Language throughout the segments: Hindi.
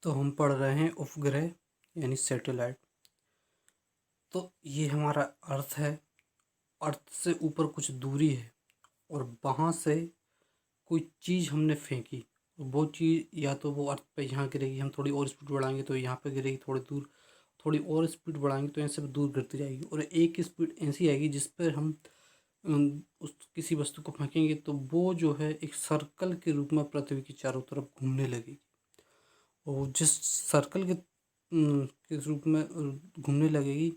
तो हम पढ़ रहे हैं उपग्रह यानी सैटेलाइट। तो ये हमारा अर्थ है। अर्थ से ऊपर कुछ दूरी है और वहाँ से कोई चीज़ हमने फेंकी। वो चीज़ या तो वो अर्थ पे यहाँ गिरेगी, हम थोड़ी और स्पीड बढ़ाएंगे तो यहाँ पे गिरेगी, थोड़ी दूर थोड़ी और स्पीड बढ़ाएंगे तो ऐसे दूर गिरती जाएगी। और एक स्पीड ऐसी आएगी जिस पर हम उस किसी वस्तु को फेंकेंगे तो वो जो है एक सर्कल के रूप में पृथ्वी के चारों तरफ घूमने लगेगी। और जिस सर्कल के रूप में घूमने लगेगी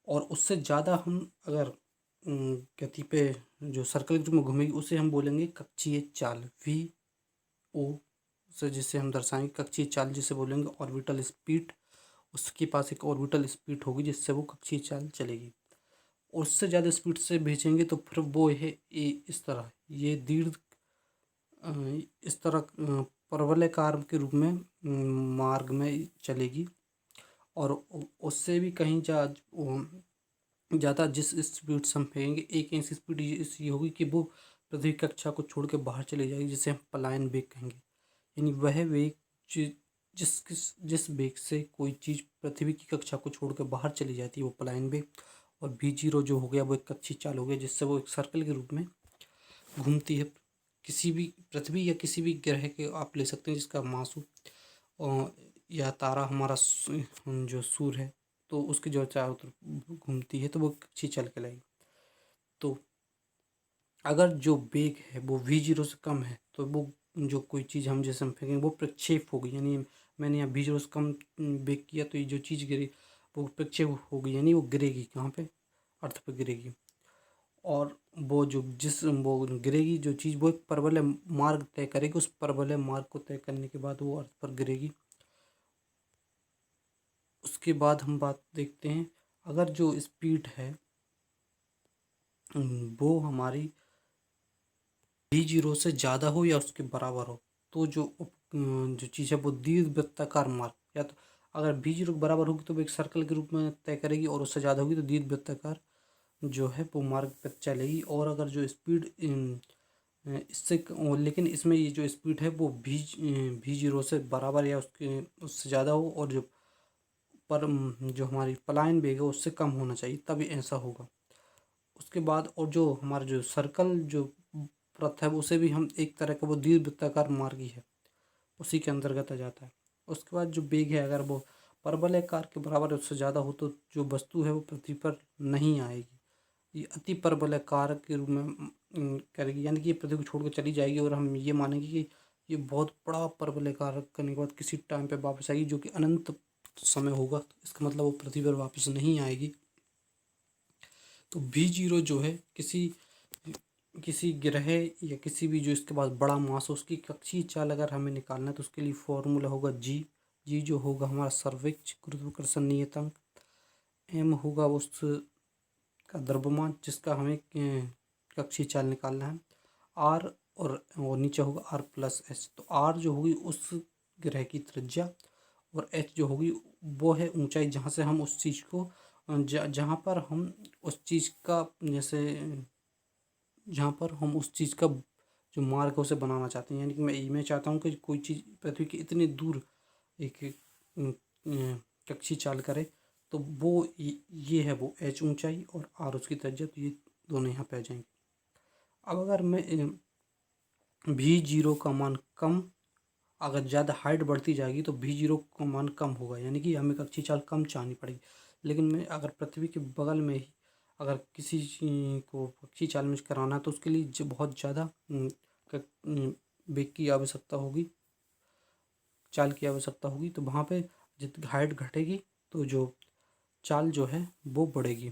और उससे ज़्यादा हम अगर गति पे जो सर्कल के रूप में घूमेगी उसे हम बोलेंगे कक्षीय चाल, V O से जिसे हम दर्शाएंगे कक्षीय चाल, जिसे बोलेंगे ऑर्बिटल स्पीड। उसके पास एक ऑर्बिटल स्पीड होगी जिससे वो कक्षीय चाल चलेगी। उससे ज़्यादा स्पीड से भेजेंगे तो फिर वो है इस तरह ये दीर्घ अ, इस तरह परवलयकार के रूप में मार्ग में चलेगी। और उससे भी कहीं ज़्यादा जिस स्पीड से हम फेंकेंगे एक ऐसी स्पीड ये होगी कि वो पृथ्वी कक्षा को छोड़ के बाहर चली जाएगी, जिसे हम पलायन वेग कहेंगे। यानी वह वेग जिस वेग से कोई चीज़ पृथ्वी की कक्षा को छोड़ के बाहर चली जाती है वो पलायन वेग। और V0 जो हो गया वो एक कक्षीय चाल हो गया जिससे वो एक सर्कल के रूप में घूमती है। किसी भी पृथ्वी या किसी भी ग्रह के आप ले सकते हैं जिसका मास हो, या तारा हमारा जो सूर्य है तो उसकी जो चारों तरफ घूमती है तो वो कक्षीय चाल कहलाएगी। तो अगर जो वेग है वो V0 से कम है तो वो जो कोई चीज़ हम जैसे हम फेंकेंगे वो प्रक्षेप होगी। यानी मैंने यहाँ V0 से कम वेग किया तो ये जो चीज़ गिरी वो प्रक्षेप होगी, यानी वो गिरेगी कहाँ पे, अर्थ पे गिरेगी। और वो जो वो गिरेगी जो चीज़ वो एक परवलय मार्ग तय करेगी, उस परवलय मार्ग को तय करने के बाद वो अर्थ पर गिरेगी। उसके बाद हम बात देखते हैं, अगर जो स्पीड है वो हमारी V0 से ज़्यादा हो या उसके बराबर हो तो जो चीज़ है वो दीर्घवृत्ताकार मार्ग, या तो अगर V0 के बराबर होगी तो वो एक सर्कल के रूप में तय करेगी और उससे ज़्यादा होगी तो दीर्घवृत्ताकार जो है वो मार्ग पर चलेगी। और अगर जो स्पीड लेकिन इसमें ये जो स्पीड है वो V0 से बराबर या उससे ज़्यादा हो और जो हमारी पलायन वेग है उससे कम होना चाहिए, तभी ऐसा होगा। उसके बाद और जो हमारा जो सर्कल जो पृथ्वी है उसे भी हम एक तरह का वो दीर्घवृत्ताकार मार्ग ही है, उसी के अंतर्गत आ जाता है। उसके बाद जो वेग है अगर वो परवलयाकार के बराबर उससे ज़्यादा हो तो जो वस्तु है वो पृथ्वी पर नहीं आएगी, ये अति परवलयाकार के रूप में करेगी, यानी कि ये पृथ्वी को छोड़ कर चली जाएगी। और हम ये मानेंगे कि ये बहुत बड़ा परवलयाकार करने के बाद किसी टाइम पे वापस आएगी जो कि अनंत समय होगा, तो इसका मतलब वो पृथ्वी पर वापस नहीं आएगी। तो V0 जो है किसी किसी ग्रह या किसी भी जो इसके पास बड़ा मास हो उसकी कक्षीय चाल अगर हमें निकालना है तो उसके लिए फॉर्मूला होगा जी जो होगा हमारा सर्वोच्च गुरुत्वाकर्षण नियतांक, M होगा उसका द्रव्यमान जिसका हमें कक्षीय चाल निकालना है, R और नीचे होगा R+H। तो R जो होगी उस ग्रह की त्रिज्या और H जो होगी वो है ऊंचाई जहाँ से हम उस चीज़ को जहाँ पर हम उस चीज़ का जैसे जहाँ पर हम उस चीज़ का जो मार्ग है उसे बनाना चाहते हैं। यानी कि मैं चाहता हूँ कि कोई चीज़ पृथ्वी के इतनी दूर एक कक्षीय चाल करे तो वो ये है वो H ऊंचाई और R उसकी त्रिज्या, तो ये दोनों यहाँ पे आ जाएंगे। अब अगर मैं V0 का मान कम, अगर ज़्यादा हाइट बढ़ती जाएगी तो V0 का मान कम होगा, यानी कि हमें कक्षीय चाल कम चाहनी पड़ेगी। लेकिन मैं अगर पृथ्वी के बगल में ही अगर किसी को कक्षीय चाल में कराना है तो उसके लिए जो बहुत ज़्यादा वेग की आवश्यकता होगी, चाल की आवश्यकता होगी, तो वहाँ पे जितनी हाइट घटेगी तो जो चाल जो है वो बढ़ेगी।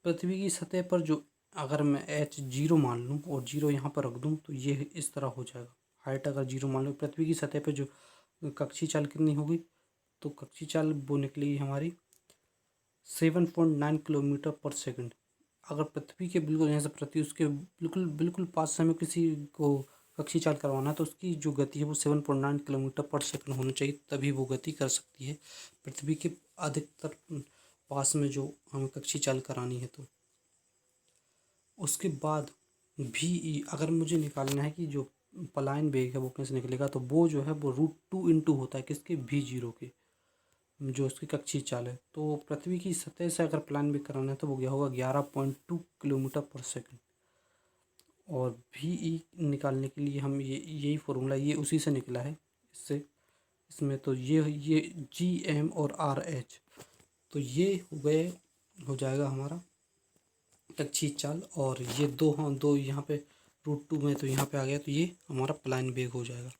पृथ्वी की सतह पर जो अगर मैं H0 मान लूँ और 0 यहाँ पर रख दूँ तो ये इस तरह हो जाएगा। हाइट अगर 0 मान लो, पृथ्वी की सतह पर जो कक्षीय चाल कितनी होगी तो कक्षीय चाल वो निकलेगी हमारी 7.9 किलोमीटर पर सेकंड। अगर पृथ्वी के बिल्कुल यहाँ से पृथ्वी उसके बिल्कुल बिल्कुल पास से हमें किसी को कक्षीय चाल करवाना है तो उसकी जो गति है वो 7.9 किलोमीटर पर सेकंड होनी चाहिए, तभी वो गति कर सकती है पृथ्वी के अधिकतर पास में जो हमें कक्षीय चाल करानी है। तो उसके बाद भी अगर मुझे निकालना है कि जो पलायन वेग है वो कैसे निकलेगा, तो वो जो है वो √2 होता है किसके, v0 के, जो उसकी कक्षीय चाल है। तो पृथ्वी की सतह से अगर पलायन वेग कराना है तो वो क्या होगा, 11.2 किलोमीटर पर सेकंड। और VE निकालने के लिए हम यही फॉर्मूला ये उसी से निकला है इससे, इसमें तो ये GM और RH, तो ये हो गए, हो जाएगा हमारा कक्षीय चाल। और ये दो, हाँ दो यहाँ पे √2 में तो यहाँ पे आ गया, तो ये हमारा पलायन वेग हो जाएगा।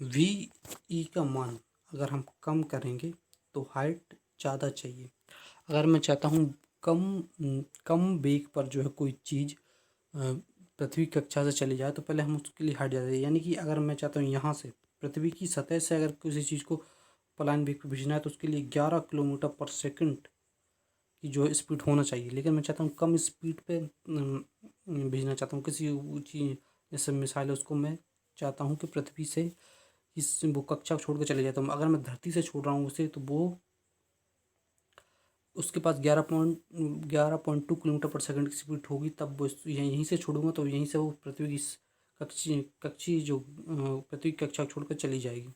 VE का मान अगर हम कम करेंगे तो हाइट ज़्यादा चाहिए। अगर मैं चाहता हूँ कम वेग पर जो है कोई चीज़ पृथ्वी कक्षा से चली जाए, तो पहले हम उसके लिए हाइट ज़्यादा चाहिए। यानी कि अगर मैं चाहता हूँ यहाँ से पृथ्वी की सतह से अगर किसी चीज़ को पलायन वेग पर भेजना है तो उसके लिए 11 किलोमीटर पर सेकंड की जो है स्पीड होना चाहिए। लेकिन मैं चाहता हूँ कम स्पीड पे भेजना चाहता हूँ किसी ऊँची, जैसे मिसाइल है उसको मैं चाहता हूँ कि पृथ्वी से इस वो कक्षा को छोड़ कर चले जाता हूँ। अगर मैं धरती से छोड़ रहा हूँ उसे, तो वो उसके पास 11.2 किलोमीटर पर सेकंड की स्पीड होगी, तब वो यहीं से छोड़ूंगा तो यहीं से वो पृथ्वी की कक्षी जो पृथ्वी की कक्षा छोड़कर चली जाएगी।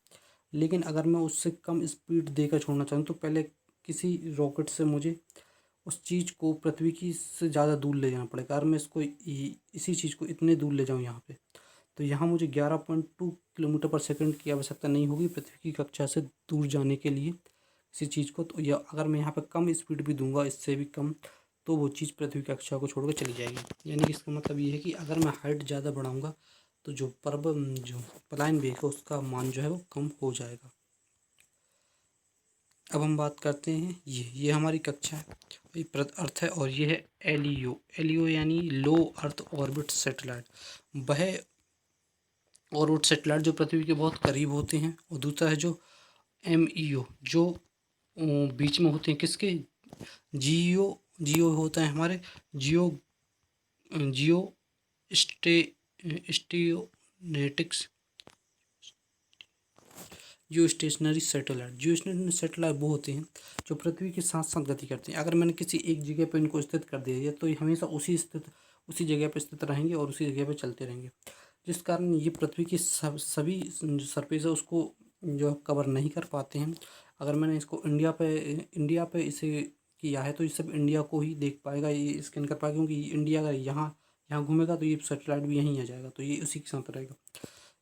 लेकिन अगर मैं उससे कम स्पीड देकर छोड़ना चाहूँ तो पहले किसी रॉकेट से मुझे उस चीज़ को पृथ्वी की से ज़्यादा दूर ले जाना पड़ेगा। अगर मैं इसको इसी चीज़ को इतने दूर ले जाऊँ यहाँ पे, तो यहाँ मुझे 11.2 किलोमीटर पर सेकंड की आवश्यकता नहीं होगी पृथ्वी की कक्षा से दूर जाने के लिए किसी चीज़ को। तो या अगर मैं यहाँ पे कम स्पीड भी दूंगा, इससे भी कम, तो वो चीज़ पृथ्वी की कक्षा को छोड़कर चली जाएगी। यानी कि इसका मतलब ये है कि अगर मैं हाइट ज़्यादा बढ़ाऊँगा तो जो पलायन वेग है उसका मान जो है वो कम हो जाएगा। अब हम बात करते हैं ये हमारी कक्षा है, ये अर्थ है, और ये है LEO यानी लो अर्थ ऑर्बिट सैटेलाइट। वह ऑर्बिट सैटेलाइट जो पृथ्वी के बहुत करीब होते हैं। और दूसरा है जो MEO जो बीच में होते हैं किसके, जियो होता है हमारे जियो जियो स्टे स्टेटिक्स जियो स्टेशनरी सैटेलाइट वो होते हैं जो पृथ्वी के साथ साथ गति करते हैं। अगर मैंने किसी एक जगह पर इनको स्थित कर दिया तो ये हमेशा उसी जगह पर स्थित रहेंगे और उसी जगह पर चलते रहेंगे, जिस कारण ये पृथ्वी की सभी जो सरफेस है उसको जो कवर नहीं कर पाते हैं। अगर मैंने इसको इंडिया पे इसे किया है तो ये सब इंडिया को ही देख पाएगा, ये स्कैन कर पाएगा, क्योंकि इंडिया अगर यहाँ घूमेगा तो ये सैटेलाइट भी यहीं आ जाएगा, तो ये उसी के साथ रहेगा।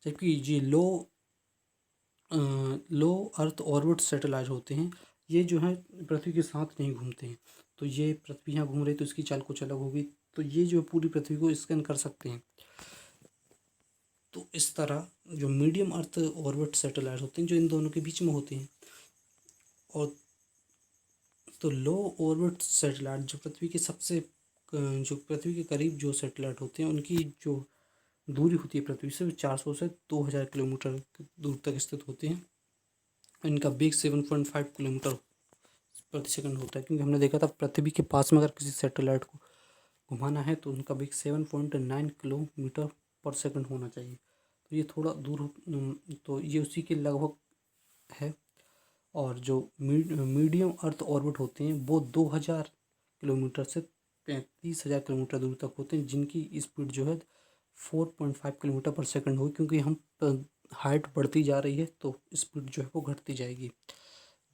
जबकि ये लो अर्थ ऑर्बिट सैटेलाइट होते हैं, ये जो है पृथ्वी के साथ नहीं घूमते हैं। तो ये पृथ्वी यहाँ घूम रही तो इसकी चाल कुछ अलग होगी, तो ये जो पूरी पृथ्वी को स्कैन कर सकते हैं। तो इस तरह जो मीडियम अर्थ ऑर्बिट सैटेलाइट होते हैं जो इन दोनों के बीच में होते हैं, और तो लो ऑर्बिट सैटेलाइट जो पृथ्वी के करीब जो सैटेलाइट होते हैं उनकी जो दूरी होती है पृथ्वी से 400 से 2000 किलोमीटर दूर तक स्थित होते हैं। इनका वेग 7.5 किलोमीटर प्रति सेकंड होता है, क्योंकि हमने देखा था पृथ्वी के पास में अगर किसी सैटेलाइट को घुमाना है तो उनका वेग 7.9 किलोमीटर पर सेकंड होना चाहिए। तो ये थोड़ा दूर तो ये उसी के लगभग है। और जो मीडियम अर्थ ऑर्बिट होते हैं वो 2000 किलोमीटर से 35,000 किलोमीटर दूर तक होते हैं, जिनकी स्पीड जो है 4.5 किलोमीटर पर सेकंड होगी, क्योंकि हम हाइट बढ़ती जा रही है तो स्पीड जो है वो घटती जाएगी।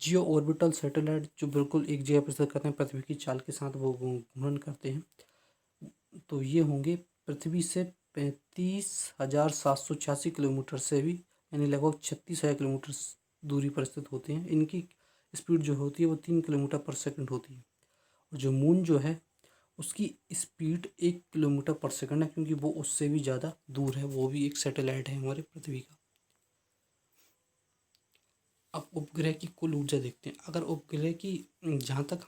जियो ऑर्बिटल सैटेलाइट जो बिल्कुल एक जगह पर स्थित करते हैं पृथ्वी की चाल के साथ वो घूर्णन करते हैं, तो ये होंगे पृथ्वी से 35,786 किलोमीटर से भी, यानी लगभग 36,000 किलोमीटर दूरी पर स्थित होते हैं। इनकी स्पीड जो होती है वो 3 किलोमीटर पर सेकंड होती है। और जो मून जो है उसकी स्पीड 1 किलोमीटर पर सेकंड है, क्योंकि वो उससे भी ज़्यादा दूर है, वो भी एक सैटेलाइट है हमारे पृथ्वी का। अब उपग्रह की कुल ऊर्जा देखते हैं। अगर उपग्रह की जहाँ तक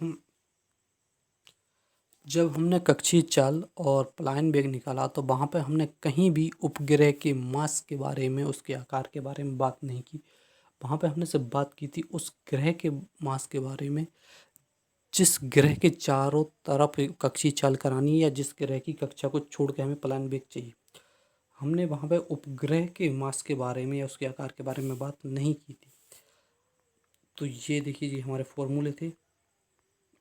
जब हमने कक्षीय चाल और पलायन वेग निकाला तो वहाँ पे हमने कहीं भी उपग्रह के मास के बारे में, उसके आकार के बारे में बात नहीं की। वहाँ पे हमने सिर्फ बात की थी उस ग्रह के मास के बारे में, जिस ग्रह के चारों तरफ कक्षीय चाल करानी है या जिस ग्रह की कक्षा को छोड़ के हमें पलायन वेग चाहिए। हमने वहाँ पे उपग्रह के मास के बारे में या उसके आकार के बारे में बात नहीं की थी। तो ये देखिए ये हमारे फॉर्मूले थे।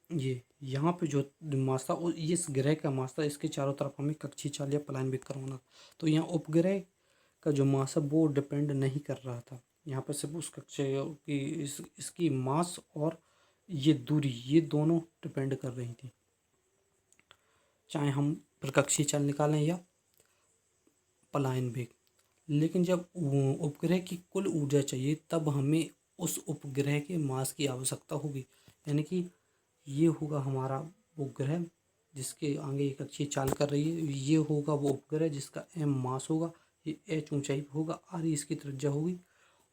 ये यहाँ पे जो मास था इस ग्रह का मास था, इसके चारों तरफ हमें कक्षीय चाल या पलायन वेग करवाना। तो यहाँ उपग्रह का जो मास है वो डिपेंड नहीं कर रहा था। यहाँ पर सिर्फ उस कक्षा की इसकी मास और ये दूरी, ये दोनों डिपेंड कर रही थी, चाहे हम प्रकक्षीय चाल निकालें या पलायन वेग। लेकिन जब उपग्रह की कुल ऊर्जा चाहिए तब हमें उस उपग्रह के मास की आवश्यकता होगी। यानी कि ये होगा हमारा उपग्रह जिसके आगे एक कक्षीय चाल कर रही है, ये होगा वो उपग्रह जिसका m मास होगा, ये h ऊंचाई पे होगा, r इसकी त्रिज्या होगी,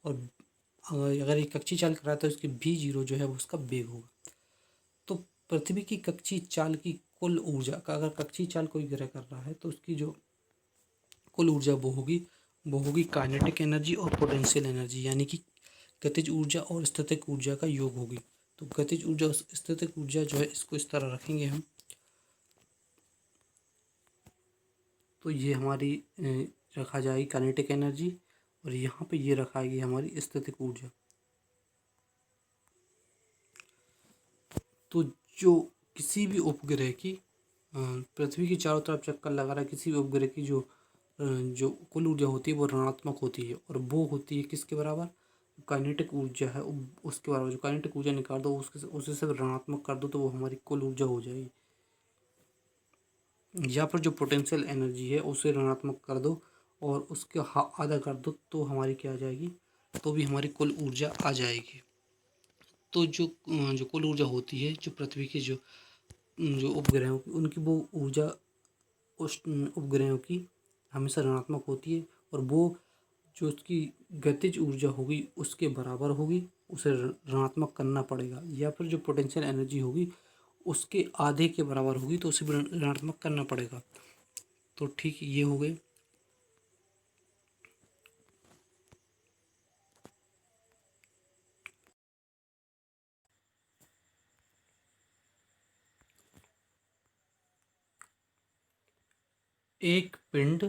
और अगर एक कक्षीय चाल कर रहा है तो इसकी v0 जो है वो उसका वेग होगा। तो पृथ्वी की कक्षीय चाल की कुल ऊर्जा का, अगर कक्षीय चाल कोई ग्रह कर रहा है तो उसकी जो कुल ऊर्जा वो होगी काइनेटिक एनर्जी और पोटेंशियल एनर्जी, यानी कि गतिज ऊर्जा और स्थितिक ऊर्जा का योग होगी। तो गतिज ऊर्जा और स्थितिक ऊर्जा जो है इसको इस तरह रखेंगे हम, तो ये हमारी रखा जाएगी काइनेटिक एनर्जी, और यहाँ पे ये रखाएगी हमारी स्थितिक ऊर्जा। तो जो किसी भी उपग्रह की पृथ्वी की चारों तरफ चक्कर लगा रहा है, किसी भी उपग्रह की जो कुल ऊर्जा होती है वो ऋणात्मक होती है, और वो होती है किसके बराबर, काइनेटिक ऊर्जा है उसके बराबर। जो काइनेटिक ऊर्जा निकाल दो उसे सब ऋणात्मक कर दो तो वो हमारी कुल ऊर्जा हो जाएगी, या फिर जो पोटेंशियल एनर्जी है उसे ऋणात्मक कर दो और उसके आधा कर दो तो हमारी क्या आ जाएगी, तो भी हमारी कुल ऊर्जा आ जाएगी। तो जो कुल ऊर्जा होती है जो पृथ्वी के जो उपग्रहों की, उनकी वो ऊर्जा उस उपग्रहों की हमेशा ऋणात्मक होती है, और वो जो उसकी गतिज ऊर्जा होगी उसके बराबर होगी, उसे ऋणात्मक करना पड़ेगा, या फिर जो पोटेंशियल एनर्जी होगी उसके आधे के बराबर होगी तो उसे भी ऋणात्मक करना पड़ेगा। तो ठीक ये हो गए। एक पिंड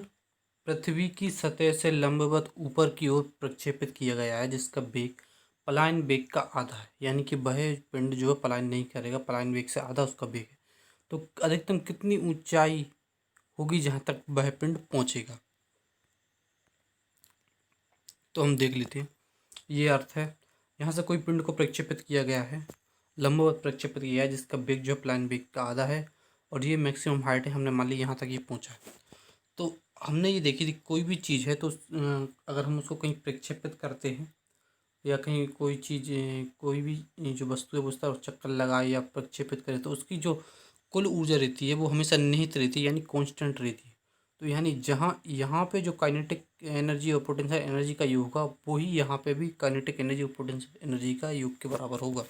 पृथ्वी की सतह से लंबवत ऊपर की ओर प्रक्षेपित किया गया है जिसका वेग पलायन वेग का आधा है, यानी कि वह पिंड जो है पलायन नहीं करेगा, पलायन वेग से आधा उसका वेग है। तो अधिकतम कितनी ऊंचाई होगी जहां तक वह पिंड पहुंचेगा, तो हम देख लेते हैं। ये अर्थ है, यहाँ से कोई पिंड को प्रक्षेपित किया गया है, लंबवत प्रक्षेपित किया है जिसका वेग जो है पलायन वेग का आधा है, और ये मैक्सिमम हाइट है, हमने मान ली यहाँ तक ये पहुँचा है। तो हमने ये देखी थी कोई भी चीज़ है तो अगर हम उसको कहीं प्रक्षेपित करते हैं या कहीं कोई चीज़ कोई भी जो वस्तु है उस तरफ चक्कर लगाए या प्रक्षेपित करे तो उसकी जो कुल ऊर्जा रहती है वो हमेशा निहित रहती है, यानी कांस्टेंट रहती है। तो यानी जहाँ यहाँ पे जो काइनेटिक एनर्जी और पोटेंशियल एनर्जी का योग होगा वही यहाँ पे भी काइनेटिक एनर्जी और पोटेंशियल एनर्जी का योग के बराबर होगा।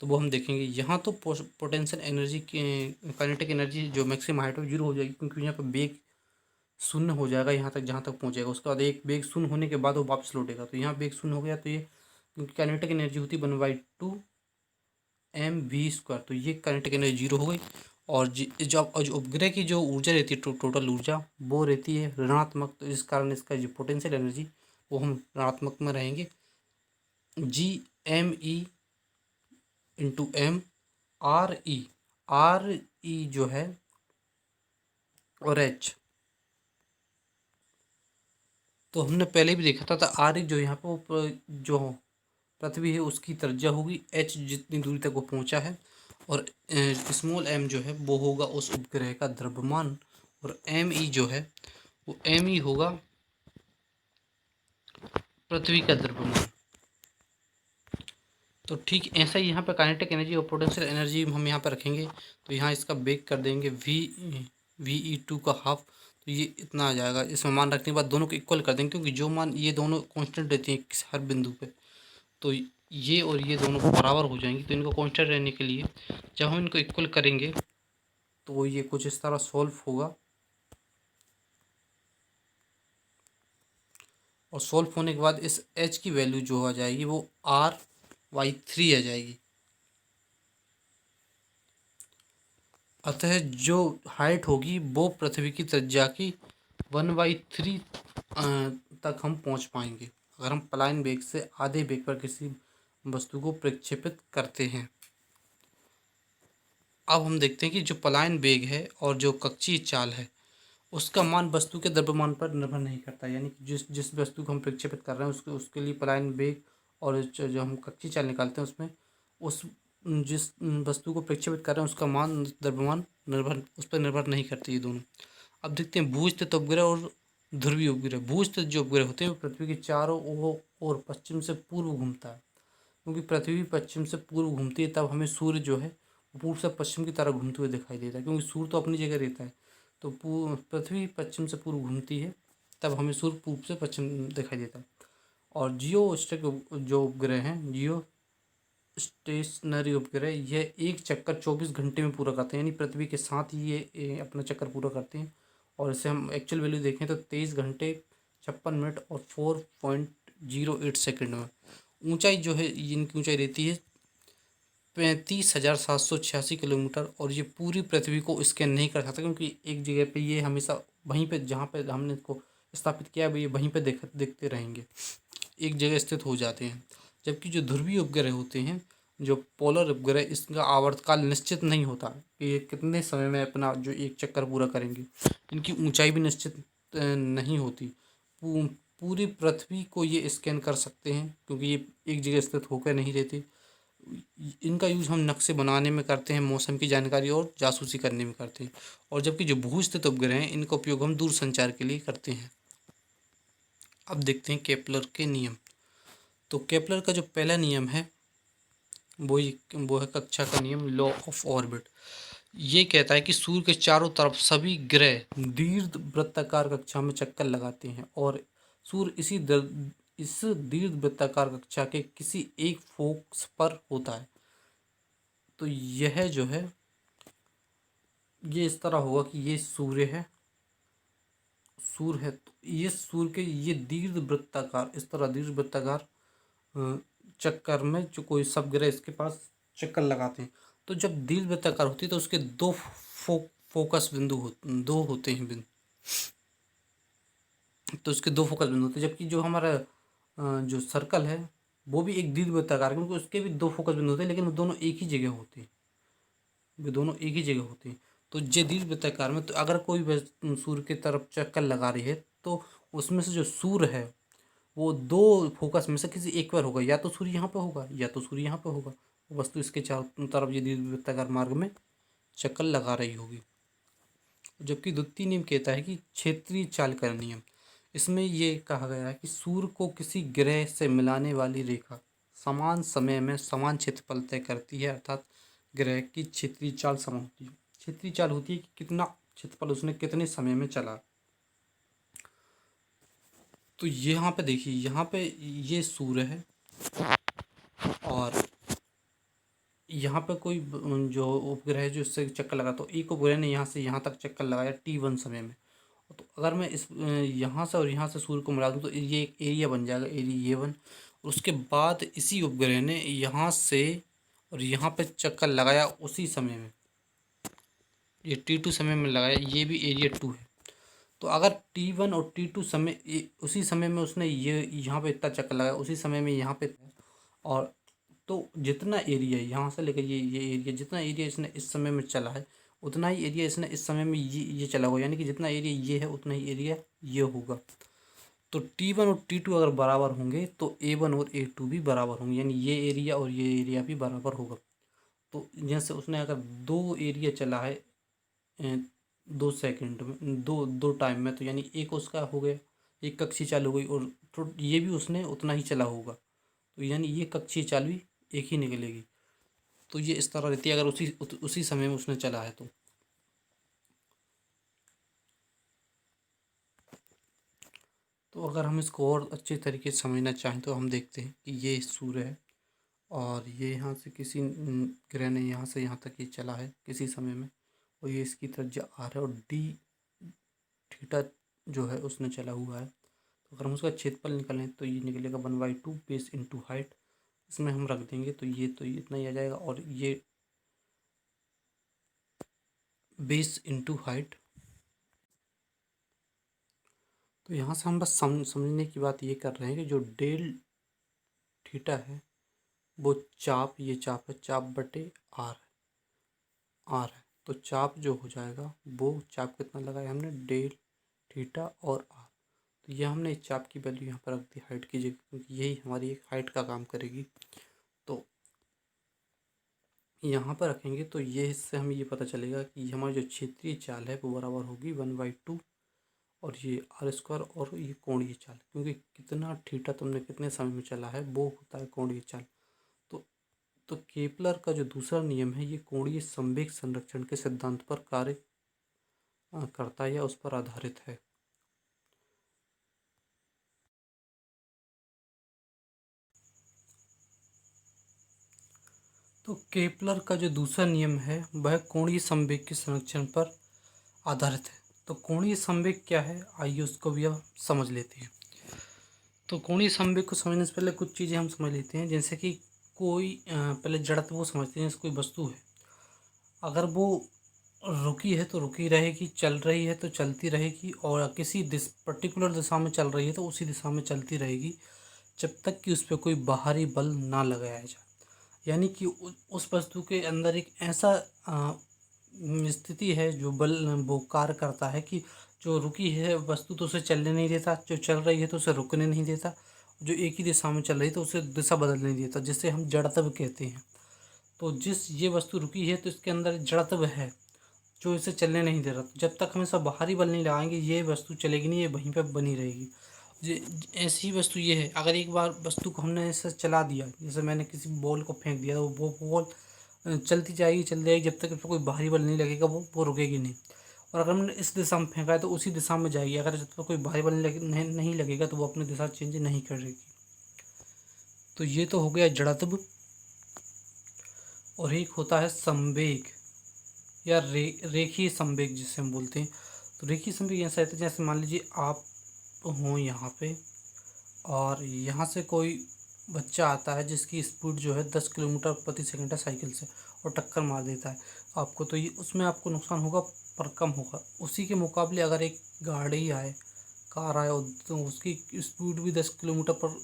तो वो हम देखेंगे। यहाँ तो पोटेंशियल एनर्जी की काइनेटिक एनर्जी जो मैक्सिमम हाइट है जीरो हो जाएगी, क्योंकि यहाँ पर वेग शून्य हो जाएगा यहाँ तक जहाँ तक पहुँचेगा। उसके बाद एक वेग शून्य होने के बाद वो वापस लौटेगा, तो यहाँ वेग शून्य हो गया तो ये, क्योंकि काइनेटिक एनर्जी होती है 1/2 mv², तो ये काइनेटिक एनर्जी जीरो हो गई। और जो उपग्रह की जो ऊर्जा रहती है टोटल ऊर्जा वो रहती है ऋणात्मक, तो इस कारण इसका जो पोटेंशियल एनर्जी वो हम ऋणात्मक में रहेंगे। G m(e)(m) R e जो है और h, तो हमने पहले भी देखा था आर जो यहाँ पर जो पृथ्वी है उसकी त्रिज्या होगी h जितनी दूरी तक वो पहुँचा है, और स्मॉल m जो है वो होगा उस उपग्रह का द्रव्यमान, और me जो है वो me होगा पृथ्वी का द्रव्यमान। तो ठीक ऐसा ही यहाँ पर काइनेटिक एनर्जी और पोटेंशियल एनर्जी हम यहाँ पर रखेंगे, तो यहाँ इसका वेग कर देंगे ve2 का हाफ, तो ये इतना आ जाएगा। इसमें मान रखने के बाद दोनों को इक्वल कर देंगे, क्योंकि जो मान ये दोनों कांस्टेंट रहती हैं हर बिंदु पे, तो ये और ये दोनों बराबर हो जाएंगी। तो इनको कांस्टेंट रहने के लिए जब हम इनको इक्वल करेंगे तो ये कुछ इस तरह सॉल्व होगा, और सॉल्व होने के बाद इस h की वैल्यू जो आ जाएगी वो r/3 आ जाएगी। अतः जो हाइट होगी वो पृथ्वी की त्रिज्या की 1/3 तक हम पहुंच पाएंगे अगर हम पलायन वेग से आधे वेग पर किसी वस्तु को प्रक्षेपित करते हैं। अब हम देखते हैं कि जो पलायन वेग है और जो कक्षीय चाल है उसका मान वस्तु के द्रव्यमान पर निर्भर नहीं करता, यानी कि जिस जिस वस्तु को हम प्रक्षेपित कर रहे हैं उसके उसके लिए पलायन वेग और जो हम कक्षीय चाल निकालते हैं उसमें उस जिस वस्तु को प्रक्षेपित कर रहे हैं उसका मान द्रव्यमान निर्भर उस पर निर्भर नहीं करते ये दोनों। अब देखते हैं भू स्थित उपग्रह और ध्रुवीय उपग्रह। भू स्थित जो उपग्रह होते हैं वो पृथ्वी के चारों ओर पश्चिम से पूर्व घूमता है, क्योंकि पृथ्वी पश्चिम से पूर्व घूमती है तब हमें सूर्य जो है वो पूर्व से पश्चिम की तरफ घूमते हुए दिखाई देता है, क्योंकि सूर्य तो अपनी जगह रहता है। तो पृथ्वी पश्चिम से पूर्व घूमती है तब हमें सूर्य पूर्व से पश्चिम दिखाई देता है। और जियो जो उपग्रह हैं, जियो स्टेशनरी उपग्रह, यह एक चक्कर 24 घंटे में पूरा करते हैं, यानी पृथ्वी के साथ ही ये अपना चक्कर पूरा करते हैं। और इसे हम एक्चुअल वैल्यू देखें तो 23 घंटे 56 मिनट और 4.08 सेकंड में। ऊंचाई जो है इनकी ऊंचाई रहती है 35,786 किलोमीटर। और ये पूरी पृथ्वी को स्कैन नहीं कर सकता, क्योंकि एक जगह पे ये हमेशा वहीं पे जहाँ पे हमने इसको स्थापित किया है ये वहीं पे देखते रहेंगे, एक जगह स्थित हो जाते हैं। जबकि जो ध्रुवीय उपग्रह होते हैं, जो पोलर उपग्रह, इसका आवर्तकाल निश्चित नहीं होता कि ये कितने समय में अपना जो एक चक्कर पूरा करेंगे। इनकी ऊंचाई भी निश्चित नहीं होती। पूरी पृथ्वी को ये स्कैन कर सकते हैं, क्योंकि ये एक जगह स्थित होकर नहीं रहते। इनका यूज़ हम नक्शे बनाने में करते हैं, मौसम की जानकारी और जासूसी करने में करते हैं। और जबकि जो भू स्थित उपग्रह हैं इनका उपयोग हम दूर संचार के लिए करते हैं। अब देखते हैं केपलर के नियम। तो केपलर का जो पहला नियम है वो है कक्षा का नियम, लॉ ऑफ ऑर्बिट। ये कहता है कि सूर्य के चारों तरफ सभी ग्रह दीर्घ वृत्ताकार कक्षा में चक्कर लगाते हैं और सूर्य इस दीर्घ वृत्ताकार कक्षा के किसी एक फोकस पर होता है। तो यह जो है ये इस तरह होगा कि ये सूर्य है, तो ये सूर्य के ये दीर्घ वृत्ताकार, इस तरह दीर्घ वृत्ताकार चक्कर में जो कोई सब ग्रह इसके पास चक्कर लगाते हैं। तो जब दीर्घ वृत्ताकार होती है तो उसके दो फोकस बिंदु दो होते हैं बिंदु, तो उसके दो फोकस बिंदु होते हैं। जबकि जो हमारा जो सर्कल है वो भी एक दीर्घ वृत्ताकार है, क्योंकि उसके भी दो फोकस बिंदु होते हैं, लेकिन वो दोनों एक ही जगह होते हैं, वे दोनों एक ही जगह होते हैं। तो ये दीर्घ वृत्ताकार में तो अगर कोई सूर्य की तरफ चक्कर लगा रही है तो उसमें से जो सूर्य है वो दो फोकस में से किसी एक पर होगा, या तो सूर्य यहाँ पे होगा या तो सूर्य यहाँ पे होगा। वस्तु इसके चारों तरफ ये दीर्घ वृत्ताकार मार्ग में चक्कर लगा रही होगी। जबकि द्वितीय नियम कहता है कि क्षेत्रीय चाल का नियम। इसमें ये कहा गया है कि सूर्य को किसी ग्रह से मिलाने वाली रेखा समान समय में समान क्षेत्रफल तय करती है, अर्थात ग्रह की क्षेत्रीय चाल समान होती है। क्षेत्रीय चाल होती है कि कितना क्षेत्रफल उसने कितने समय में चला। तो यहाँ पे देखिए, यहाँ पे ये सूर्य है और यहाँ पे कोई जो उपग्रह है जो इससे चक्कर लगा, तो एक उपग्रह ने यहाँ से यहाँ तक चक्कर लगाया T1 समय में। तो अगर मैं इस यहाँ से और यहाँ से सूर्य को मिला दूँ तो ये एक एरिया बन जाएगा, एरिया ये1। उसके बाद इसी उपग्रह ने यहाँ से और यहाँ पे चक्कर लगाया उसी समय में, ये T2 समय में लगाया, ये भी एरिया 2 है। तो अगर T1 और T2 समय उसी समय में उसने ये यहाँ पे इतना चक्कर लगाया, उसी समय में यहाँ पे, और तो जितना एरिया यहाँ से लेकर ये एरिया, जितना एरिया इसने इस समय में चला है उतना ही एरिया इसने इस समय में ये चला होगा, यानी कि जितना एरिया ये है उतना ही एरिया ये होगा। तो T1 और T2 अगर बराबर होंगे तो A1 और A2 भी बराबर होंगे, यानी ये एरिया और ये एरिया भी बराबर होगा। तो जैसे उसने अगर दो एरिया चला है 2 सेकंड में, दो टाइम में, तो यानी एक उसका हो गया, एक कक्षीय चाल हो गई, और तो ये भी उसने उतना ही चला होगा, तो यानी ये कक्षीय चाल भी एक ही निकलेगी। तो ये इस तरह रहती है अगर उसी समय में उसने चला है तो। अगर हम इसको और अच्छे तरीके से समझना चाहें तो हम देखते हैं कि ये सूर्य है और ये यहाँ से किसी ग्रह ने यहाँ से यहाँ तक ये चला है किसी समय में, और ये इसकी त्रिज्या r है और d थीटा जो है उसने चला हुआ है। तो अगर हम उसका क्षेत्रफल निकालें तो ये निकलेगा 1/2 बेस इंटू हाइट, इसमें हम रख देंगे तो ये इतना ही आ जाएगा, और ये बेस इंटू हाइट। तो यहाँ से हम बस समझने की बात ये कर रहे हैं कि जो डेल थीटा है वो चाप, ये चाप है, चाप बटे आर है। तो चाप जो हो जाएगा वो चाप कितना लगाया हमने, डेल थीटा और आर। तो यह हमने इस चाप की वैल्यू यहाँ पर रख दी हाइट की जगह, क्योंकि यही हमारी एक हाइट का काम करेगी। तो यहाँ पर रखेंगे तो ये इससे हमें ये पता चलेगा कि हमारी जो क्षेत्रीय चाल है वो बराबर होगी 1/2 और ये आर स्क्वायर और ये कोणीय चाल, क्योंकि कितना थीटा तुमने कितने समय में चला है वो होता है कोणीय चाल। तो केपलर का जो दूसरा नियम है ये कोणीय संवेग संरक्षण के सिद्धांत पर कार्य करता है या उस पर आधारित है। तो केपलर का जो दूसरा नियम है वह कोणीय संवेग के संरक्षण पर आधारित है। तो कोणीय संवेग क्या है, आइए उसको भी अब समझ लेते हैं। तो कोणीय संवेग को समझने से पहले कुछ चीज़ें हम समझ लेते हैं, जैसे कि कोई पहले जड़त्व वो समझते हैं। जैसे कोई वस्तु है, अगर वो रुकी है तो रुकी रहेगी, चल रही है तो चलती रहेगी, और किसी पर्टिकुलर दिशा में चल रही है तो उसी दिशा में चलती रहेगी जब तक कि उस पर कोई बाहरी बल ना लगाया जाए। यानी कि उस वस्तु के अंदर एक ऐसा स्थिति है जो बल वो कार्य करता है कि जो रुकी है वस्तु तो उसे चलने नहीं देता, जो चल रही है तो उसे रुकने नहीं देता, जो एक ही दिशा में चल रही है तो उसे दिशा बदलने नहीं देता, जिसे हम जड़त्व कहते हैं। तो जिस ये वस्तु रुकी है तो इसके अंदर जड़त्व है जो इसे चलने नहीं दे रहा। जब तक हम इसका बाहरी बल नहीं लगाएंगे ये वस्तु चलेगी नहीं, ये वहीं पर बनी रहेगी। ऐसी वस्तु ये है, अगर एक बार वस्तु को हमने ऐसे चला दिया, जैसे मैंने किसी बॉल को फेंक दिया तो वो बॉल चलती जाएगी जब तक इस पर कोई बाहरी बल नहीं लगेगा वो रुकेगी नहीं। और अगर हमने इस दिशा में फेंका है तो उसी दिशा में जाएगी, अगर इस पर कोई बाहरी बल नहीं लगेगा तो वो अपनी दिशा चेंज नहीं करेगी। तो ये तो हो गया जड़त्व। और एक होता है संवेग या रेखीय संवेग जिसे हम बोलते हैं। तो रेखीय संवेग ऐसा रहता है, जैसे मान लीजिए आप हों यहाँ पे और यहाँ से कोई बच्चा आता है जिसकी स्पीड जो है 10 किलोमीटर प्रति सेकंड है साइकिल से, और टक्कर मार देता है आपको, तो ये उसमें आपको नुकसान होगा पर कम होगा। उसी के मुकाबले अगर एक गाड़ी आए, कार आए, तो उसकी स्पीड भी 10 किलोमीटर पर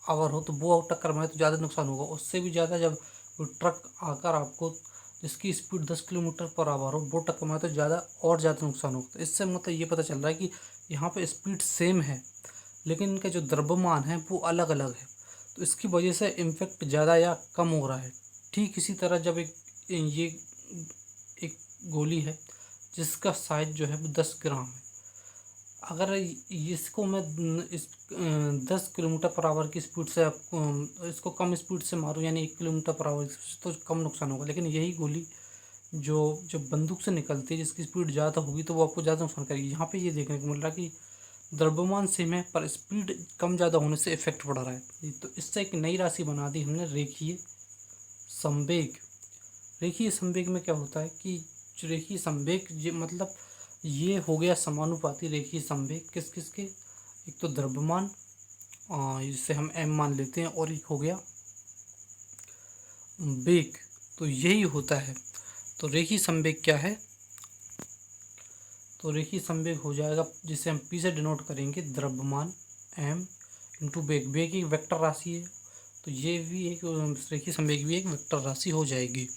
आवर हो तो वो टक्कर मारे तो ज़्यादा नुकसान होगा। उससे भी ज़्यादा जब कोई ट्रक आकर आपको जिसकी स्पीड 10 किलोमीटर पर आवर हो वो टक्कर मारे तो ज़्यादा और ज़्यादा नुकसान होगा। तो इससे मतलब ये पता चल रहा है कि यहाँ पे स्पीड सेम है लेकिन इनका जो द्रव्यमान है वो अलग अलग है, तो इसकी वजह से इम्पैक्ट ज़्यादा या कम हो रहा है। ठीक इसी तरह जब एक गोली है जिसका साइज जो है वो 10 ग्राम है, अगर इसको मैं इस 10 किलोमीटर पर आवर की स्पीड से इसको कम स्पीड से मारूं, यानी 1 किलोमीटर पर आवर, तो कम नुकसान होगा। लेकिन यही गोली जो जब बंदूक से निकलती है जिसकी स्पीड ज़्यादा होगी तो वो आपको ज़्यादा नुकसान करेगी। यहाँ पे ये देखने को मिल रहा है कि द्रव्यमान सेम है पर स्पीड कम ज़्यादा होने से इफेक्ट पड़ रहा है। तो इससे एक नई राशि बना दी हमने, रेखीय संवेग। रेखीय संवेग में क्या होता है कि जो रेखीय संवेग ये मतलब ये हो गया समानुपाती रेखीय संवेग किस किस के, एक तो द्रव्यमान जिसे हम m मान लेते हैं, और एक हो गया वेग। तो यही होता है। तो रेखीय संवेग क्या है, तो रेखीय संवेग हो जाएगा जिसे हम p से डिनोट करेंगे, द्रव्यमान m इंटू वेग। वेग एक वेक्टर राशि है तो ये भी एक रेखीय संवेग भी एक वेक्टर राशि हो जाएगी।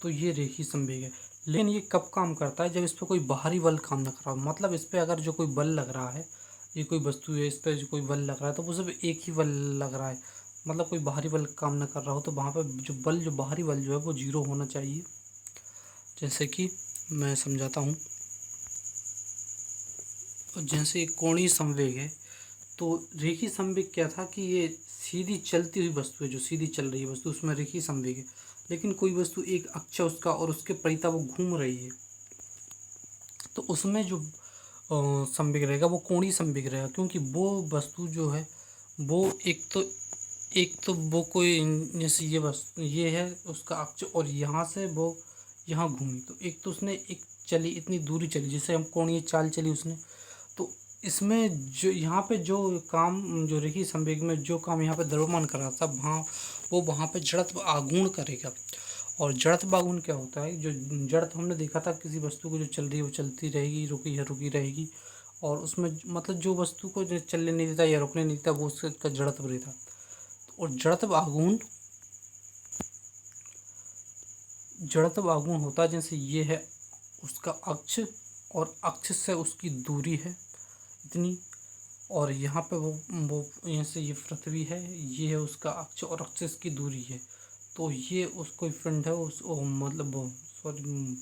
तो ये रेखीय संवेग है। लेकिन ये कब काम करता है, जब इस पर कोई बाहरी बल काम न कर रहा हो। मतलब इस पर अगर जो कोई बल लग रहा है, ये कोई वस्तु है, इस पर जो कोई बल लग रहा है तो वो सिर्फ एक ही बल लग रहा है, मतलब कोई बाहरी बल काम न कर रहा हो, तो वहाँ पर जो बाहरी बल जो है वो 0 होना चाहिए। जैसे कि मैं समझाता हूँ, जैसे कोणीय संवेग है तो रेखीय संवेग क्या था कि ये सीधी चलती हुई वस्तु है, जो सीधी चल रही है वस्तु उसमें रेखीय संवेग है। लेकिन कोई वस्तु एक अक्ष उसका और उसके परिता वो घूम रही है तो उसमें जो संवेग रहेगा वो कोणीय संवेग रहेगा, क्योंकि वो वस्तु जो है वो एक तो वो कोई जैसे ये वस्तु ये है उसका अक्ष और यहाँ से वो यहाँ घूमी, तो एक तो उसने एक चली इतनी दूरी चली जिसे हम कोणीय चाल चली उसने। तो इसमें जो यहाँ पे जो काम जो रेखीय संवेग में जो काम यहाँ पे द्रव्यमान कर रहा था वहाँ पे जड़त्व आघूर्ण करेगा। और जड़त्व आघूर्ण क्या होता है, जो जड़त्व हमने देखा था किसी वस्तु को जो चल रही है वो चलती रहेगी, रुकी है रुकी रहेगी, और उसमें मतलब जो वस्तु को जो चलने नहीं देता या रुकने नहीं देता वो उसका जड़त्व रहता। और जड़त्व आघूर्ण जड़त्व आघूर्ण होता है, जैसे ये है उसका अक्ष और अक्ष से उसकी दूरी है इतनी, और यहाँ पे वो यहाँ से ये पृथ्वी है, ये है उसका अक्ष और अक्ष से इसकी दूरी है। तो ये उसको फ्रेंड है उस मतलब सॉरी,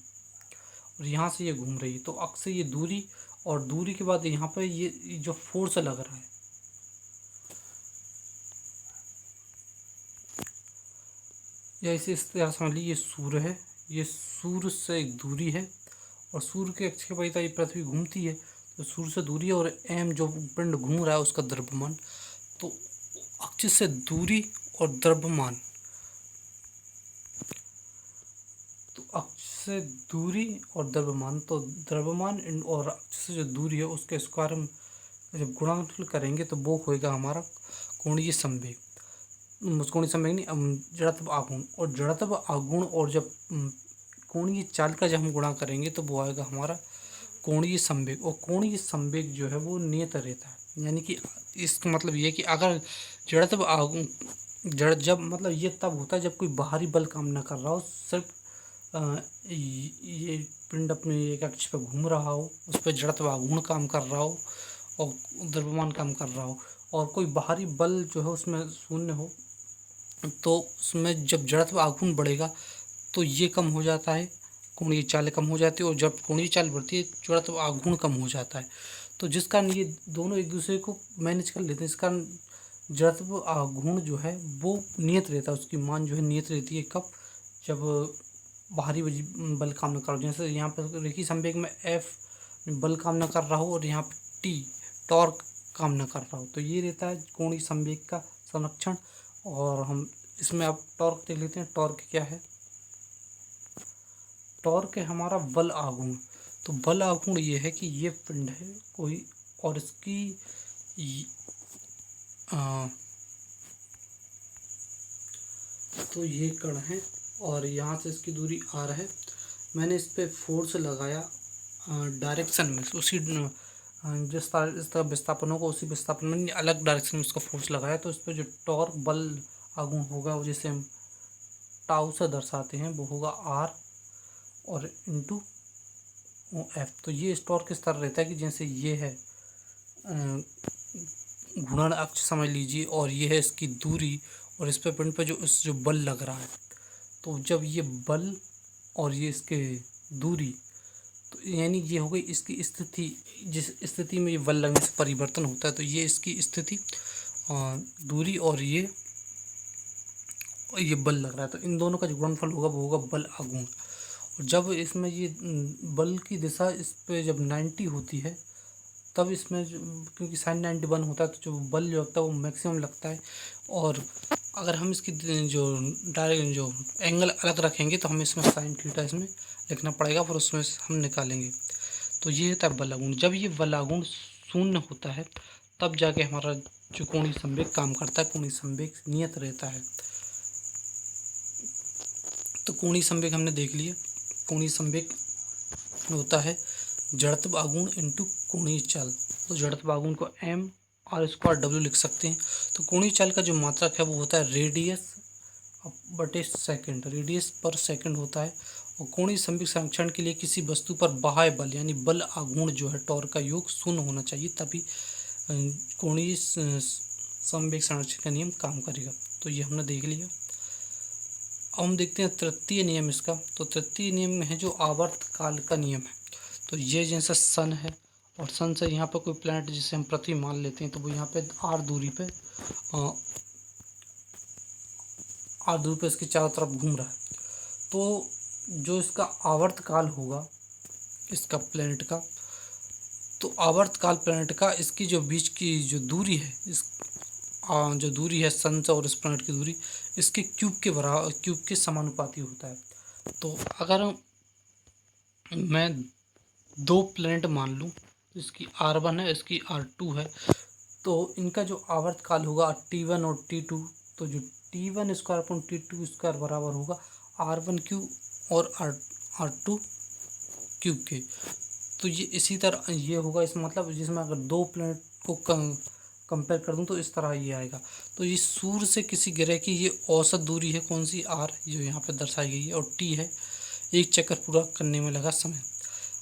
और यहाँ से ये घूम रही है, तो अक्ष से ये दूरी, और दूरी के बाद यहाँ पे ये जो फोर्स लग रहा है, या इसे इस तरह समझ लीजिए, ये सूर्य है, ये सूर्य से एक दूरी है, और सूर्य के अक्ष के परितः ये पृथ्वी घूमती है, तो सूर्य से दूरी है, और एम जो पिंड घूम रहा है उसका द्रव्यमान। तो अक्ष से दूरी और द्रव्यमान, तो अक्ष से दूरी और द्रव्यमान, तो द्रव्यमान और अक्ष से जो दूरी है उसके स्क्वायर में जब गुणनफल करेंगे तो वो होएगा हमारा कोणीय संवेग, कोणीय संवेग नहीं, जड़त्व आघूर्ण। और जड़त्व आघूर्ण और जब कोणीय चाल का जब हम गुणा करेंगे तो वो आएगा हमारा कोणीय संवेग। और कोणीय संवेग जो है वो नियत रहता है, यानी कि इसका मतलब ये है कि अगर जड़त्व आघूर्ण जब मतलब ये तब होता है जब कोई बाहरी बल काम न कर रहा हो, सिर्फ ये पिंड अपने एक अक्ष पर घूम रहा हो, उस पर जड़त्व आघूर्ण काम कर रहा हो और द्रव्यमान काम कर रहा हो, और कोई बाहरी बल जो है उसमें शून्य हो, तो उसमें जब जड़त्व आघूर्ण बढ़ेगा तो ये कम हो जाता है, कोणीय चाल कम हो जाती है, और जब कोणीय चाल बढ़ती है जड़त्व आघूर्ण कम हो जाता है। तो जिस कारण ये दोनों एक दूसरे को मैनेज कर लेते हैं, इस कारण जड़त्व आघूर्ण जो है वो नियत रहता है, उसकी मान जो है नियत रहती है। कब? जब बाहरी बल काम न करो, जैसे यहाँ पर रेखीय संवेग में एफ बल काम न कर रहा हो और यहाँ पर टी टॉर्क काम न कर रहा हो, तो ये रहता है कोणीय संवेग का संरक्षण। और हम इसमें अब टॉर्क देख लेते हैं। टॉर्क क्या है? टॉर्क है हमारा बल आघूर्ण। तो बल आघूर्ण ये है कि ये पिंड है कोई, और इसकी तो ये कण है और यहाँ से इसकी दूरी r है। मैंने इस पर फोर्स लगाया डायरेक्शन में, उसी जिस तरह विस्थापन होगा उसी विस्थापन में अलग डायरेक्शन में उसका फोर्स लगाया, तो इस पर जो टॉर्क बल आघूर्ण होगा वो जिसे हम टाउ से दर्शाते हैं वो होगा r और इंटू एफ। तो ये इस टॉर्क किस तरह रहता है कि जैसे ये है घूर्णन अक्ष समझ लीजिए, और ये है इसकी दूरी, और इस पे पिंड पे जो बल लग रहा है, तो जब ये बल और ये इसके दूरी, तो यानी ये हो गई इसकी स्थिति, जिस स्थिति में ये बल लगने से परिवर्तन होता है, तो ये इसकी स्थिति दूरी और ये बल लग रहा है, तो इन दोनों का जो गुणनफल होगा वो होगा बल आघूर्ण। और जब इसमें ये बल की दिशा इस पे जब 90 होती है तब इसमें क्योंकि साइन 91 होता है, तो जो बल जो लगता है वो मैक्सिमम लगता है। और अगर हम इसकी जो डायरेक्ट जो एंगल अलग रखेंगे तो हमें इसमें साइन थीटा इसमें लिखना पड़ेगा, फिर उसमें हम निकालेंगे। तो ये होता है बल आघूर्ण। जब ये बल आघूर्ण शून्य होता है तब जाके हमारा जो कोणीय संवेग काम करता है, कोणीय संवेग नियत रहता है। तो कोणीय संवेग हमने देख लिया। कोणीय संवेग होता है जड़त्व आघूर्ण इंटू कोणीय चाल। तो जड़त्व आघूर्ण को एम आर स्क्वायर डब्ल्यू लिख सकते हैं। तो कोणीय चाल का जो मात्रक है वो होता है रेडियस बटे सेकंड, रेडियस पर सेकंड होता है। और कोणीय संवेग संरक्षण के लिए किसी वस्तु पर बाह्य बल यानी बल आघूर्ण जो है टॉर्क का योग शून्य होना चाहिए, तभी कोणीय संवेग संरक्षण का नियम काम करेगा। तो ये हमने देख लिया। अब हम देखते हैं तृतीय नियम इसका। तो तृतीय नियम में है जो आवर्त काल का नियम है। तो ये जैसा सन है और सन से यहाँ पर कोई प्लैनेट जिसे हम पृथ्वी मान लेते हैं, तो वो यहाँ पे आर दूरी पे इसके चारों तरफ घूम रहा है। तो जो इसका आवर्त काल होगा इसका प्लैनेट का, तो आवर्त काल प्लैनेट का इसकी जो बीच की जो दूरी है, इस जो दूरी है सन से और इस प्लैनेट की दूरी इसके क्यूब के समानुपाती होता है। तो अगर मैं दो प्लैनेट मान लूँ, इसकी R1 है इसकी R2 है, तो इनका जो आवर्त काल होगा T1 और T2, तो जो T1 square upon T2 square बराबर होगा R1 क्यूब और R2 क्यूब के। तो ये इसी तरह ये होगा, इस मतलब जिसमें अगर दो प्लैनेट को कंपेयर कर दूं तो इस तरह ये आएगा। तो ये सूर्य से किसी ग्रह की ये औसत दूरी है कौन सी, आर, जो यहाँ पे दर्शाई गई है, और टी है एक चक्कर पूरा करने में लगा समय।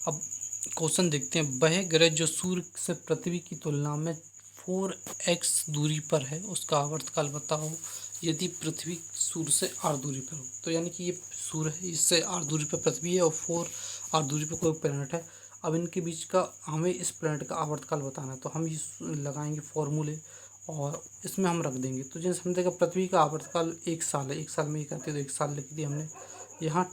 अब क्वेश्चन देखते हैं, वह ग्रह जो सूर्य से पृथ्वी की तुलना में 4x दूरी पर है उसका आवर्तकाल बताओ यदि पृथ्वी सूर्य से r दूरी पर हो। तो यानी कि ये सूर्य है, इससे r दूरी पर पृथ्वी है और 4r दूरी पर कोई प्लैनेट है। अब इनके बीच का हमें इस प्लैनेट का आवर्तकाल बताना है, तो हम ये लगाएंगे फॉर्मूले और इसमें हम रख देंगे। तो जैसे हमने देखा पृथ्वी का आवर्तकाल 1 साल है, 1 साल में ये करते तो 1 साल लिख दिया हमने। यहाँ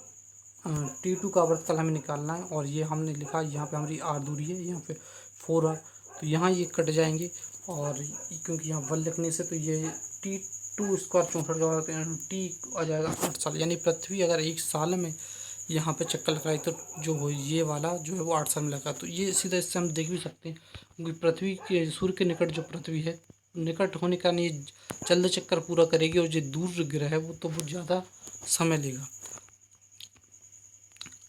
T2 का आवर्तकाल हमें निकालना है और ये हमने लिखा, यहाँ पे हमारी r दूरी है, यहाँ पे 4r, तो यहाँ ये कट जाएंगे और क्योंकि यहाँ 1 लिखने से तो ये T2 स्क्वायर 64 का टी आ जाएगा 8 साल। यानी पृथ्वी अगर 1 साल में यहाँ पे चक्कर लगाई तो जो वो ये वाला जो है वो 8 साल में लगा। तो ये सीधा इससे हम देख भी सकते हैं क्योंकि पृथ्वी के सूर्य के निकट जो पृथ्वी है, निकट होने का ये जल्द चक्कर पूरा करेगी और जो दूर ग्रह है वो तो वो ज़्यादा समय लेगा।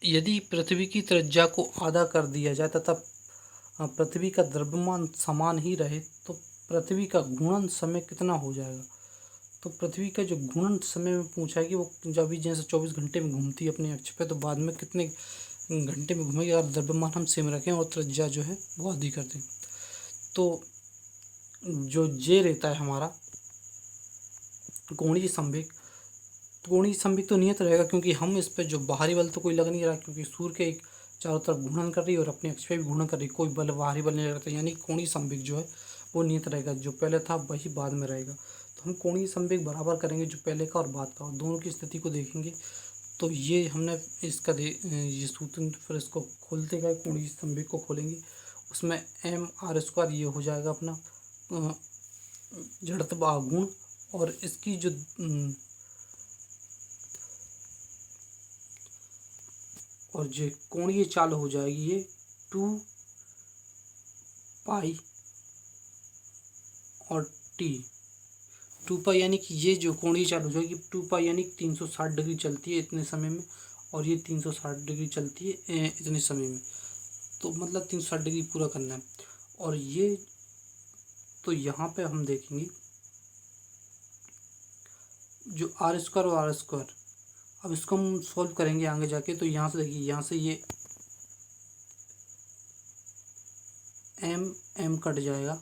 यदि पृथ्वी की त्रिज्या को आधा कर दिया जाए तथा पृथ्वी का द्रव्यमान समान ही रहे तो पृथ्वी का घूर्णन समय कितना हो जाएगा। तो पृथ्वी का जो घूर्णन समय में पूछा है कि वो जब भी जैसे 24 घंटे में घूमती है अपने अक्ष पे, तो बाद में कितने घंटे में घूमेगी अगर द्रव्यमान हम सेम रखें और त्रिज्या जो है वो आधी कर दें। तो जो जे रहता है हमारा कोणीय संवेग, कोणीय संवेग तो नियत रहेगा क्योंकि हम इस पे जो बाहरी बल तो कोई लग नहीं रहा क्योंकि सूर्य के एक चारों तरफ घूर्णन कर रही है और अपने अक्ष पे भी घूर्णन कर रही है, कोई बल बाहरी बल नहीं लगता, यानी कोणीय संवेग जो है वो नियत रहेगा, जो पहले था वही बाद में रहेगा। तो हम कोणीय संवेग बराबर करेंगे जो पहले का और बाद का, और दोनों की स्थिति को देखेंगे। तो ये हमने इसका ये सूत्र, फिर इसको खोलते गए कोणीय संवेग को खोलेंगे, उसमें mr² ये हो जाएगा अपना जड़त्व आघूर्ण, और इसकी जो और जो कोणीय चाल हो जाएगी ये 2 पाई और t, 2 पाई यानी कि ये जो कोणीय चाल हो जाएगी 2 पाई यानी 360 डिग्री चलती है इतने समय में, और ये 360 डिग्री चलती है इतने समय में, तो मतलब 360 डिग्री पूरा करना है। और ये तो यहाँ पे हम देखेंगे जो r² और r², अब इसको हम सॉल्व करेंगे आगे जाके। तो यहाँ से देखिए, यहाँ से ये m कट जाएगा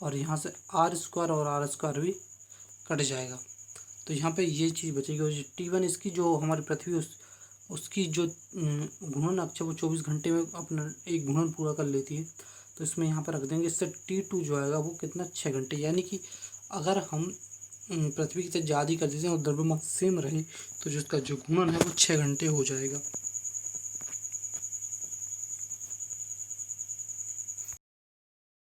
और यहाँ से r² और r² भी कट जाएगा, तो यहाँ पे ये चीज़ बचेगी। और T1 इसकी जो हमारी पृथ्वी उसकी जो घूर्णन अक्ष वो 24 घंटे में अपना एक घूर्णन पूरा कर लेती है, तो इसमें यहाँ पर रख देंगे। इससे T2 जो आएगा वो कितना 6 घंटे, यानी कि अगर हम पृथ्वी की ज़्यादा कर देते हैं और द्रव्यमान सेम रहे तो जिसका जो घूर्णन है वो 6 घंटे हो जाएगा।